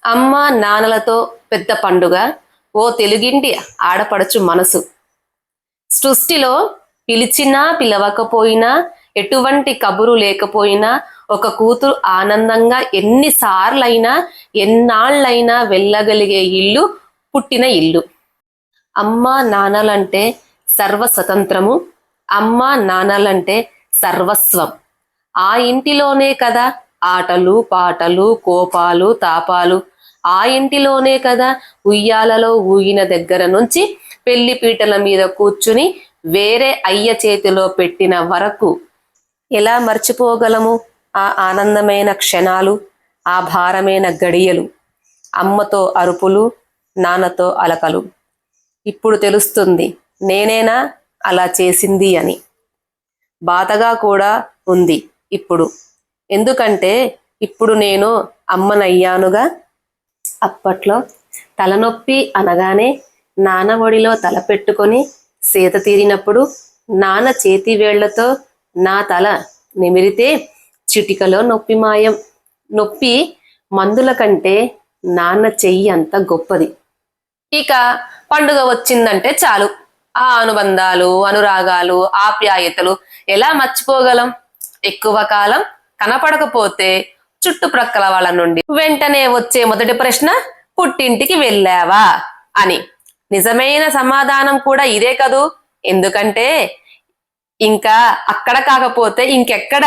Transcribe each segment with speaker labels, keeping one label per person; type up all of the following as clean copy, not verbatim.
Speaker 1: అమ్మ నాన్నలతో పెద్ద పండుగ ఓ తెలుగింటి ఆడపడుచు మనసు. సృష్టిలో పిలిచినా పిలవకపోయినా, ఎటువంటి కబురు లేకపోయినా, ఒక కూతురు ఆనందంగా ఎన్నిసార్లైనా ఎన్నాళ్ళైనా వెళ్ళగలిగే ఇల్లు పుట్టిన ఇల్లు. అమ్మ నాన్నలంటే సర్వస్వతంత్రము, అమ్మ నాన్నలంటే సర్వస్వం. ఆ ఇంటిలోనే కదా ఆటలు పాటలు కోపాలు తాపాలు. ఆ ఇంటిలోనే కదా ఉయ్యాలలో ఊగిన దగ్గర నుంచి పెళ్లి పీటల మీద కూర్చుని వేరే అయ్య చేతిలో పెట్టిన వరకు. ఎలా మర్చిపోగలము ఆ ఆనందమైన క్షణాలు, ఆ భారమైన గడియలు? అమ్మతో అరుపులు, నాన్నతో అలకలు. ఇప్పుడు తెలుస్తుంది నేనేనా అలా చేసింది అని. బాధగా కూడా ఉంది ఇప్పుడు. ఎందుకంటే ఇప్పుడు నేను అమ్మనయ్యానుగా. అప్పట్లో తలనొప్పి అనగానే నాన్న ఒడిలో తల పెట్టుకొని సేద తీరినప్పుడు నాన్న చేతి వేళ్లతో నా తల నిమిరితే చిటికలో నొప్పి మాయం. నొప్పి మందుల కంటే నాన్న చెయ్యి అంత గొప్పది. ఇక పండుగ వచ్చిందంటే చాలు, ఆ అనుబంధాలు అనురాగాలు ఆప్యాయతలు ఎలా మర్చిపోగలం? ఎక్కువ కాలం కనపడకపోతే చుట్టుప్రక్కల వాళ్ళ నుండి వెంటనే వచ్చే మొదటి ప్రశ్న, పుట్టింటికి వెళ్ళావా అని. నిజమైన సమాధానం కూడా ఇదే కదూ. ఎందుకంటే ఇంకా అక్కడ కాకపోతే ఇంకెక్కడ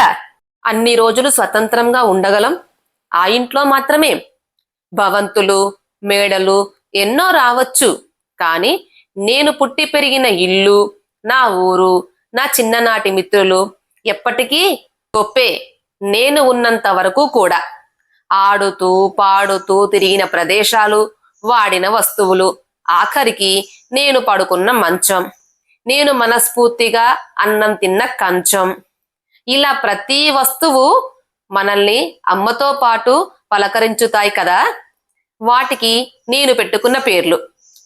Speaker 1: అన్ని రోజులు స్వతంత్రంగా ఉండగలం? ఆ ఇంట్లో మాత్రమే. భవంతులు మేడలు ఎన్నో రావచ్చు, కానీ నేను పుట్టి పెరిగిన ఇల్లు, నా ఊరు, నా చిన్ననాటి మిత్రులు ఎప్పటికీ గొప్పే. నేను ఉన్నంత వరకు కూడా. ఆడుతూ పాడుతూ తిరిగిన ప్రదేశాలు, వాడిన వస్తువులు, ఆఖరికి నేను పడుకున్న మంచం, నేను మనస్ఫూర్తిగా అన్నం తిన్న కంచం, ఇలా ప్రతి వస్తువు మనల్ని అమ్మతో పాటు పలకరించుతాయి కదా. వాటికి నేను పెట్టుకున్న పేర్లు: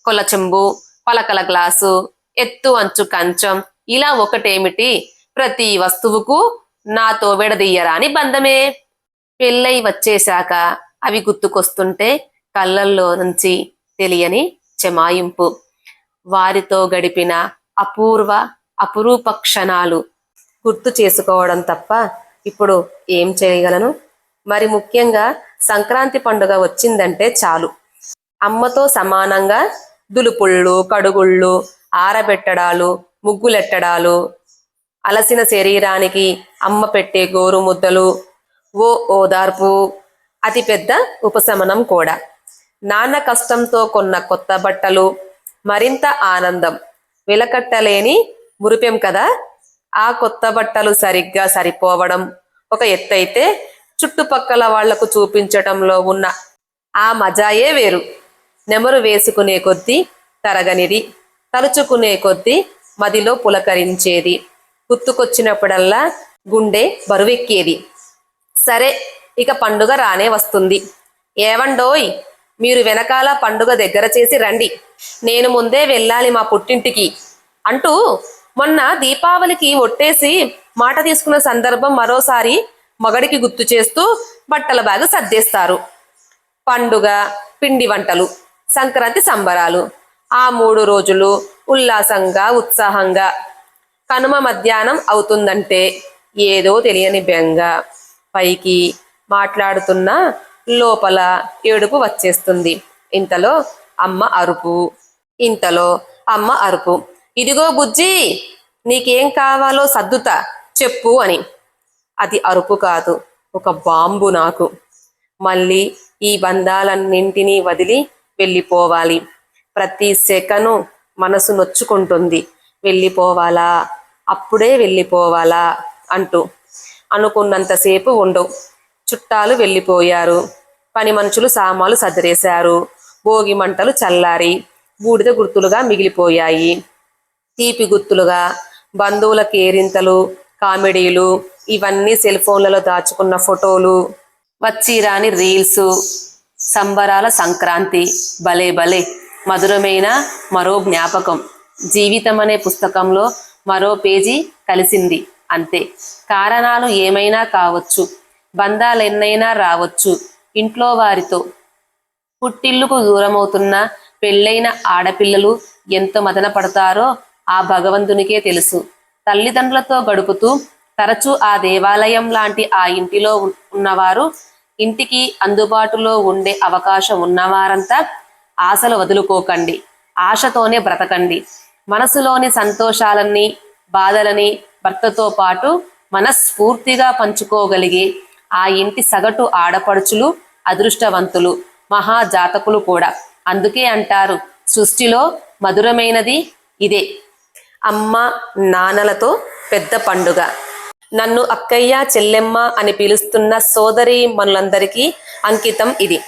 Speaker 1: కొలచెంబు, పలకల గ్లాసు, ఎత్తు అంచు కంచం. ఇలా ఒకటేమిటి, ప్రతి వస్తువుకు నాతో విడదీయరాని బంధమే. పెళ్ళై వచ్చేశాక అవి గుర్తుకొస్తుంటే కళ్ళల్లో నుంచి తెలియని చెమాయింపు. వారితో గడిపిన అపూర్వ అపురూప క్షణాలు గుర్తు చేసుకోవడం తప్ప ఇప్పుడు ఏం చేయగలను? మరి ముఖ్యంగా సంక్రాంతి పండుగ వచ్చిందంటే చాలు, అమ్మతో సమానంగా దులుపుళ్ళు కడుగుళ్ళు, ఆరబెట్టడాలు, ముగ్గులెట్టడాలు, అలసిన శరీరానికి అమ్మ పెట్టే గోరు ముద్దలు ఓ ఓదార్పు, అతిపెద్ద ఉపశమనం కూడా. నాన్న కష్టంతో కొన్న కొత్త బట్టలు మరింత ఆనందం. వెలకట్టలేని మురిపెం కదా. ఆ కొత్త బట్టలు సరిగ్గా సరిపోవడం ఒక ఎత్తైతే, చుట్టుపక్కల వాళ్లకు చూపించటంలో ఉన్న ఆ మజాయే వేరు. నెమరు వేసుకునే కొద్దీ తరగనిది, తలుచుకునే కొద్దీ మదిలో పులకరించేది, గుర్తుకొచ్చినప్పుడల్లా గుండె బరువెక్కేది. సరే, ఇక పండుగ రానే వస్తుంది. ఏవండోయ్, మీరు వెనకాల పండుగ దగ్గర చేసి రండి, నేను ముందే వెళ్ళాలి మా పుట్టింటికి అంటూ మొన్న దీపావళికి ఒట్టేసి మాట తీసుకున్న సందర్భం మరోసారి మగడికి గుర్తు చేస్తూ బట్టల బ్యాగు సర్దేస్తారు. పండుగ, పిండి వంటలు, సంక్రాంతి సంబరాలు, ఆ 3 రోజులు ఉల్లాసంగా ఉత్సాహంగా. కనుమ మధ్యాహ్నం అవుతుందంటే ఏదో తెలియని బెంగ. పైకి మాట్లాడుతున్నా లోపల ఏడుపు వచ్చేస్తుంది. ఇంతలో అమ్మ అరుపు, ఇదిగో బుజ్జి, నీకేం కావాలో సర్దుతా చెప్పు అని. అది అరుపు కాదు, ఒక బాంబు నాకు. మళ్ళీ ఈ బంధాలన్నింటినీ వదిలి వెళ్ళిపోవాలి. ప్రతి సెకను మనసు నొచ్చుకుంటుంది. వెళ్ళిపోవాలా, అప్పుడే వెళ్ళిపోవాలా అంటూ. అనుకున్నంతసేపు ఉండవు. చుట్టాలు వెళ్ళిపోయారు, పని మనుషులు సామాలు సదిరేశారు, భోగి మంటలు చల్లారి బూడిద గుర్తులుగా మిగిలిపోయాయి. తీపి గుర్తులుగా బంధువుల కేరింతలు, కామెడీలు, ఇవన్నీ సెల్ ఫోన్లలో దాచుకున్న ఫోటోలు, వచ్చిరాని రీల్సు. సంబరాల సంక్రాంతి భలే భలే మధురమైన మరో జ్ఞాపకం. జీవితం అనే పుస్తకంలో మరో పేజీ కలిసింది అంతే. కారణాలు ఏమైనా కావచ్చు, బంధాలెన్నైనా రావచ్చు, ఇంట్లో వారితో పుట్టిల్లుకు దూరమవుతున్న పెళ్ళైన ఆడపిల్లలు ఎంత మదన పడతారో ఆ భగవంతునికే తెలుసు. తల్లిదండ్రులతో గడుపుతూ తరచూ ఆ దేవాలయం లాంటి ఆ ఇంటిలో ఉన్నవారు, ఇంటికి అందుబాటులో ఉండే అవకాశం ఉన్నవారంతా ఆశలు వదులుకోకండి. ఆశతోనే బ్రతకండి. మనసులోని సంతోషాలన్నీ బాధలని భర్తతో పాటు మనస్ఫూర్తిగా పంచుకోగలిగే ఆ ఇంటి సగటు ఆడపడుచులు అదృష్టవంతులు, మహాజాతకులు కూడా. అందుకే అంటారు, సృష్టిలో మధురమైనది ఇదే. అమ్మ నాన్నలతో పెద్ద పండుగ. నన్ను అక్కయ్య చెల్లెమ్మ అని పిలుస్తున్న సోదరి మనులందరికీ అంకితం ఇది.